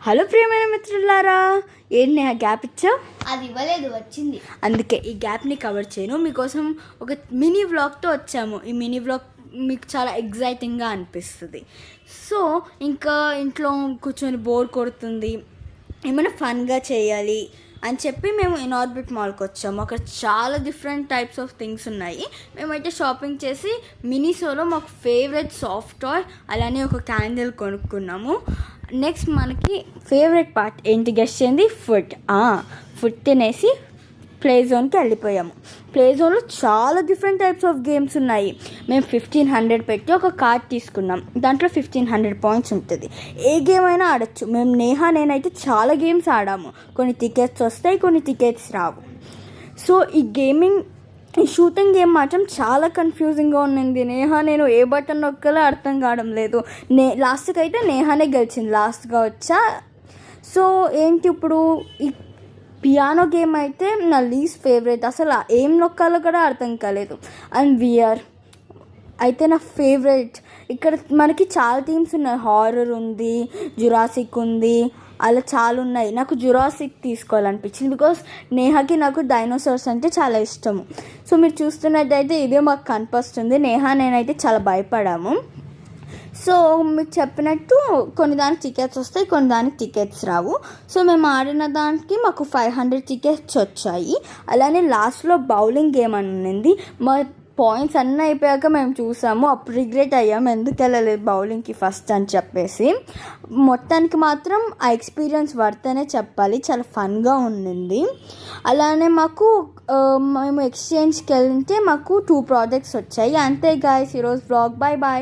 Hello ప్రియమైన మిత్రులారా, ఏంటి ఆ గ్యాప్ ఇచ్చావు? అది ఇవ్వలేదు, వచ్చింది. అందుకే ఈ గ్యాప్ని కవర్ చేయను. మీకోసం ఒక మినీ వ్లాగ్తో వచ్చాము. ఈ మినీ వ్లాగ్ మీకు చాలా ఎగ్జైటింగ్గా అనిపిస్తుంది. సో ఇంకా ఇంట్లో కూర్చొని బోర్ కొడుతుంది, ఏమైనా ఫన్గా చేయాలి అని చెప్పి మేము ఇనార్బిట్ మాల్కి వచ్చాము. అక్కడ చాలా డిఫరెంట్ టైప్స్ ఆఫ్ థింగ్స్ ఉన్నాయి. మేమైతే షాపింగ్ చేసి మినీసోలో మాకు ఫేవరెట్ సాఫ్ట్ టాయ్ అలానే ఒక క్యాండిల్ కొనుక్కున్నాము. నెక్స్ట్ మనకి ఫేవరెట్ పార్ట్ ఏంటి గెస్ట్ చేయండి? ఫుడ్ తినేసి ప్లే జోన్కి వెళ్ళిపోయాము. ప్లే జోన్లో చాలా డిఫరెంట్ టైప్స్ ఆఫ్ గేమ్స్ ఉన్నాయి. మేము 1500 పెట్టి ఒక కార్డ్ తీసుకున్నాం. దాంట్లో 1500 పాయింట్స్ ఉంటుంది. ఏ గేమ్ అయినా ఆడచ్చు. మేము నేనైతే చాలా గేమ్స్ ఆడాము. కొన్ని టికెట్స్ వస్తాయి, కొన్ని టికెట్స్ రావు. సో ఈ షూటింగ్ గేమ్ మాత్రం చాలా కన్ఫ్యూజింగ్గా ఉన్నింది. నేను ఏ బటన్ నొక్కలో అర్థం కావడం లేదు. లాస్ట్కి అయితే నేహానే గెలిచింది, లాస్ట్గా వచ్చా. సో ఏంటి ఇప్పుడు ఈ పియానో గేమ్ అయితే నా లీస్ట్ ఫేవరెట్. అసలు ఏం నొక్కాలో కూడా అర్థం కాలేదు. అండ్ విఆర్ అయితే నా ఫేవరెట్. ఇక్కడ మనకి చాలా థీమ్స్ ఉన్నాయి. హారర్ ఉంది, జురాసిక్ ఉంది, అలా చాలా ఉన్నాయి. నాకు జురాసిక్ తీసుకోవాలనిపించింది బికాస్ నేహాకి నాకు డైనోసార్స్ అంటే చాలా ఇష్టము. సో మీరు చూస్తున్నట్టయితే ఇదే మాకు కనిపిస్తుంది. నేనైతే చాలా భయపడాము. సో మీకు చెప్పినట్టు కొన్ని దానికి టికెట్స్ వస్తాయి, కొన్ని దానికి టికెట్స్ రావు. సో మేము ఆడిన దానికి మాకు 500 టికెట్స్ వచ్చాయి. అలానే లాస్ట్లో బౌలింగ్ గేమ్ అని ఉన్నింది. మా పాయింట్స్ అన్నీ అయిపోయాక మేము చూసాము. అప్పుడు రిగ్రెట్ అయ్యాము, ఎందుకు వెళ్ళలేదు బౌలింగ్కి ఫస్ట్ అని చెప్పేసి. మొత్తానికి మాత్రం ఆ ఎక్స్పీరియన్స్ వర్త్ అనే చెప్పాలి. చాలా ఫన్గా ఉండింది. అలానే మేము ఎక్స్చేంజ్కి వెళ్తే మాకు 2 ప్రాజెక్ట్స్ వచ్చాయి. అంతే గాయ్స్, ఈరోజు బ్లాగ్. Bye bye.